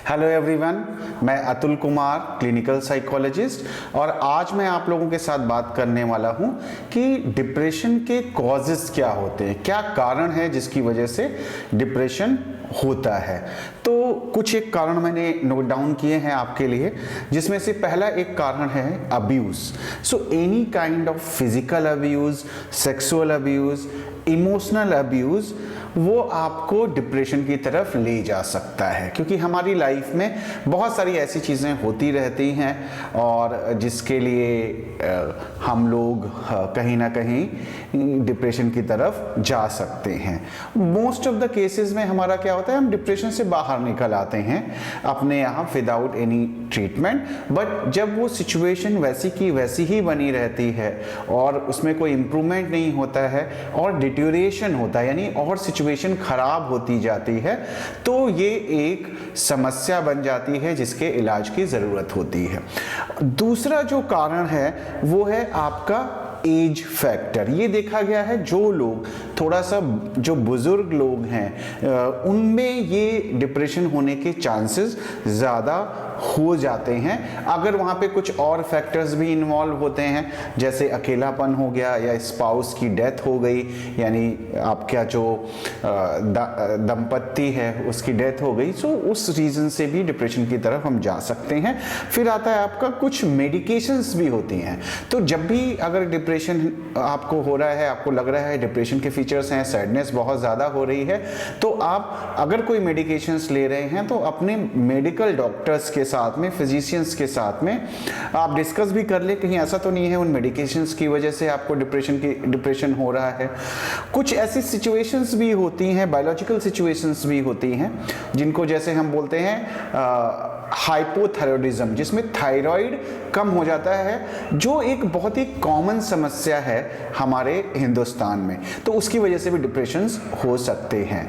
Hello everyone, मैं Atul Kumar, clinical psychologist, और आज मैं आप लोगों के साथ बात करने वाला हूं कि डिप्रेशन के कॉजेस क्या होते हैं, क्या कारण है जिसकी वजह से डिप्रेशन होता है। तो कुछ एक कारण मैंने नोट डाउन किए हैं आपके लिए, जिसमें से पहला एक कारण है abuse. So any kind of physical abuse, sexual abuse, emotional abuse, वो आपको डिप्रेशन की तरफ ले जा सकता है, क्योंकि हमारी लाइफ में बहुत सारी ऐसी चीज़ें होती रहती हैं और जिसके लिए हम लोग कहीं ना कहीं डिप्रेशन की तरफ जा सकते हैं। मोस्ट ऑफ द केसेस में हमारा क्या होता है, हम डिप्रेशन से बाहर निकल आते हैं अपने यहाँ विदाउट एनी ट्रीटमेंट, बट जब वो सिचुएशन वैसी की वैसी ही बनी रहती है और उसमें कोई इम्प्रूवमेंट नहीं होता है और डिटेरियोरेशन होता है, यानी और सिचुएशन खराब होती जाती है, तो ये एक समस्या बन जाती है जिसके इलाज की ज़रूरत होती है। दूसरा जो कारण है वो है आपका एज फैक्टर। ये देखा गया है जो लोग थोड़ा सा जो बुजुर्ग लोग हैं उनमें ये डिप्रेशन होने के चांसेस ज़्यादा हो जाते हैं, अगर वहाँ पे कुछ और फैक्टर्स भी इन्वॉल्व होते हैं, जैसे अकेलापन हो गया या स्पाउस की डेथ हो गई, यानी आपका जो दंपत्ति है उसकी डेथ हो गई, सो उस रीज़न से भी डिप्रेशन की तरफ हम जा सकते हैं। फिर आता है आपका कुछ मेडिकेशंस भी होती हैं। तो जब भी अगर डिप्रेशन आपको हो रहा है, आपको लग रहा है डिप्रेशन के फीचर्स हैं, सैडनेस बहुत ज़्यादा हो रही है, तो आप अगर कोई मेडिकेशंस ले रहे हैं तो अपने मेडिकल डॉक्टर्स के साथ में, फिजिशियंस के साथ में आप डिस्कस भी कर ले, कहीं ऐसा तो नहीं है उन मेडिकेशंस की वजह से आपको डिप्रेशन हो रहा है। कुछ ऐसी सिचुएशंस भी होती हैं, बायोलॉजिकल सिचुएशंस भी होती हैं, जिनको जैसे हम बोलते हैं हाइपोथायरॉयडिज्म, जिसमें थायराइड कम हो जाता है, जो एक बहुत ही कॉमन समस्या है हमारे हिंदुस्तान में, तो उसकी वजह से भी डिप्रेशंस हो सकते हैं।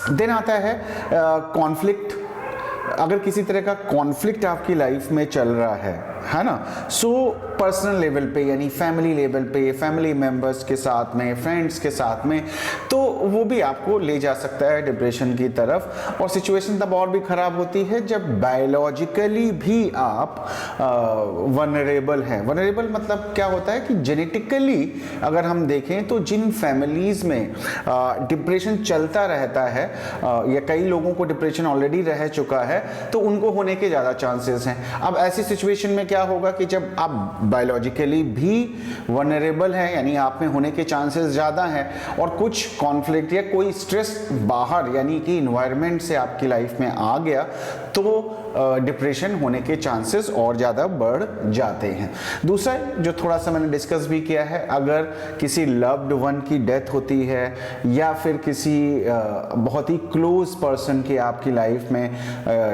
देन आता है कॉन्फ्लिक्ट। अगर किसी तरह का कॉन्फ्लिक्ट आपकी लाइफ में चल रहा है ना, सो पर्सनल लेवल पे, यानी फैमिली लेवल पे, फैमिली मेंबर्स के साथ में, फ्रेंड्स के साथ में, तो वो भी आपको ले जा सकता है डिप्रेशन की तरफ। और सिचुएशन तब और भी ख़राब होती है जब बायोलॉजिकली भी आप वनरेबल हैं। वनरेबल मतलब क्या होता है कि जेनेटिकली अगर हम देखें तो जिन फैमिलीज़ में डिप्रेशन चलता रहता है, या कई लोगों को डिप्रेशन ऑलरेडी रह चुका है, तो उनको होने के ज़्यादा चांसेस हैं। अब ऐसी सिचुएशन में क्या होगा कि जब आप बायोलॉजिकली भी वनरेबल हैं, यानी आप में होने के चांसेस ज़्यादा हैं, और कुछ कॉन्फ्लिक्ट या कोई स्ट्रेस बाहर यानी कि इन्वायरमेंट से आपकी लाइफ में आ गया, तो डिप्रेशन होने के चांसेस और ज़्यादा बढ़ जाते हैं। दूसरा जो थोड़ा सा मैंने डिस्कस भी किया है, अगर किसी लव्ड वन की डेथ होती है या फिर किसी बहुत ही क्लोज पर्सन की आपकी लाइफ में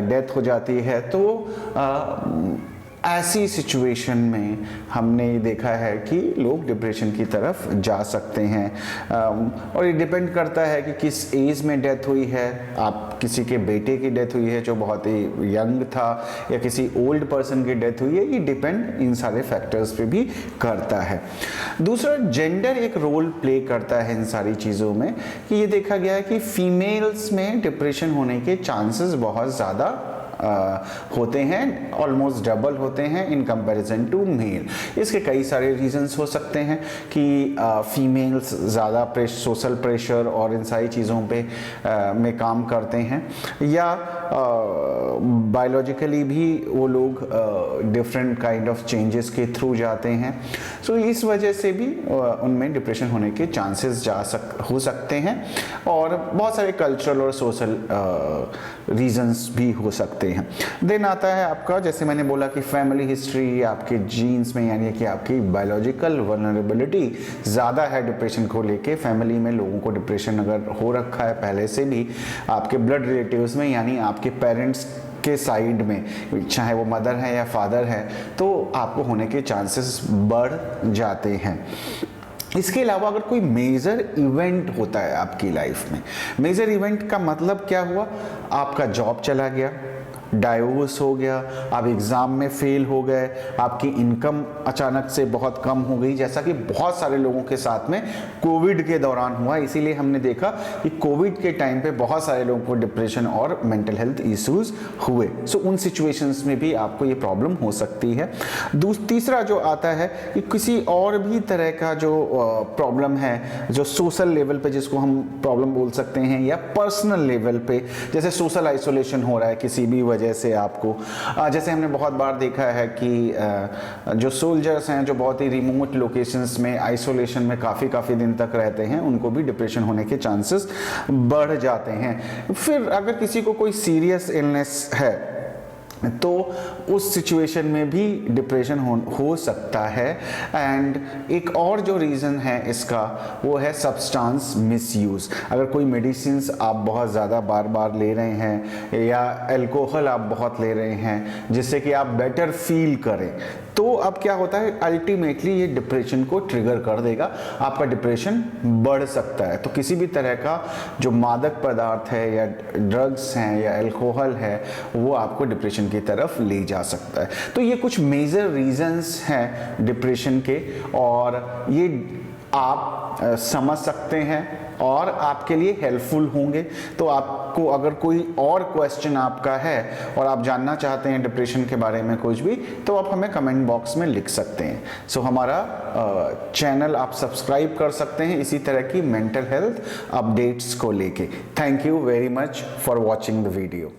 डेथ हो जाती है, तो ऐसी सिचुएशन में हमने देखा है कि लोग डिप्रेशन की तरफ जा सकते हैं। और ये डिपेंड करता है कि किस एज में डेथ हुई है। आप किसी के बेटे की डेथ हुई है जो बहुत ही यंग था, या किसी ओल्ड पर्सन की डेथ हुई है, ये डिपेंड इन सारे फैक्टर्स पे भी करता है। दूसरा, जेंडर एक रोल प्ले करता है इन सारी चीज़ों में, कि ये देखा गया है कि फीमेल्स में डिप्रेशन होने के चांसेस बहुत ज़्यादा होते हैं, ऑलमोस्ट डबल होते हैं इन कंपैरिजन टू मेल। इसके कई सारे रीजंस हो सकते हैं कि फीमेल्स ज़्यादा सोशल प्रेशर और इन सारी चीज़ों पे में काम करते हैं, या बायोलॉजिकली भी वो लोग डिफरेंट काइंड ऑफ चेंजेस के थ्रू जाते हैं। सो इस वजह से भी उनमें डिप्रेशन होने के चांसेस हो सकते हैं, और बहुत सारे कल्चरल और सोशल रीजंस भी हो सकते हैं। देन आता है आपका, जैसे मैंने बोला कि फैमिली हिस्ट्री, आपके जीन्स में, यानी कि आपकी बायोलॉजिकल वल्नरेबिलिटी ज़्यादा है डिप्रेशन को लेके। फैमिली में लोगों को डिप्रेशन अगर हो रखा है पहले से भी, आपके ब्लड रिलेटिव्स में, यानी आपके पेरेंट्स के साइड में, चाहे वो मदर है या फादर है, तो आपको होने के चांसेस बढ़ जाते हैं। इसके अलावा अगर कोई मेजर इवेंट होता है आपकी लाइफ में, मेजर इवेंट का मतलब क्या हुआ, आपका जॉब चला गया, डाइवोर्स हो गया, आप एग्ज़ाम में फेल हो गए, आपकी इनकम अचानक से बहुत कम हो गई, जैसा कि बहुत सारे लोगों के साथ में कोविड के दौरान हुआ। इसीलिए हमने देखा कि कोविड के टाइम पे बहुत सारे लोगों को डिप्रेशन और मेंटल हेल्थ इश्यूज हुए। सो उन सिचुएशंस में भी आपको ये प्रॉब्लम हो सकती है। तीसरा जो आता है कि किसी और भी तरह का जो प्रॉब्लम है, जो सोशल लेवल पे जिसको हम प्रॉब्लम बोल सकते हैं, या पर्सनल लेवल पे, जैसे सोशल आइसोलेशन हो रहा है किसी भी वजह से आपको। जैसे हमने बहुत बार देखा है कि जो सोल्जर्स हैं जो बहुत ही रिमोट लोकेशंस में आइसोलेशन में काफ़ी दिन तक रहते हैं, उनको भी डिप्रेशन होने के चांसेस बढ़ जाते हैं। फिर अगर किसी को कोई सीरियस इलनेस है तो उस सिचुएशन में भी डिप्रेशन हो सकता है। एंड एक और जो रीज़न है इसका वो है सब्सटेंस मिसयूज़। अगर कोई मेडिसिन्स आप बहुत ज़्यादा बार ले रहे हैं या अल्कोहल आप बहुत ले रहे हैं जिससे कि आप बेटर फील करें, तो अब क्या होता है, अल्टीमेटली ये डिप्रेशन को ट्रिगर कर देगा, आपका डिप्रेशन बढ़ सकता है। तो किसी भी तरह का जो मादक पदार्थ है या ड्रग्स हैं या अल्कोहल है वो आपको डिप्रेशन की तरफ ले जा सकता है। तो ये कुछ मेजर रीजंस हैं डिप्रेशन के, और ये आप समझ सकते हैं और आपके लिए हेल्पफुल होंगे। तो आपको अगर कोई और क्वेश्चन आपका है और आप जानना चाहते हैं डिप्रेशन के बारे में कुछ भी, तो आप हमें कमेंट बॉक्स में लिख सकते हैं। सो हमारा चैनल आप सब्सक्राइब कर सकते हैं इसी तरह की मेंटल हेल्थ अपडेट्स को लेके। Thank you very much for watching the video.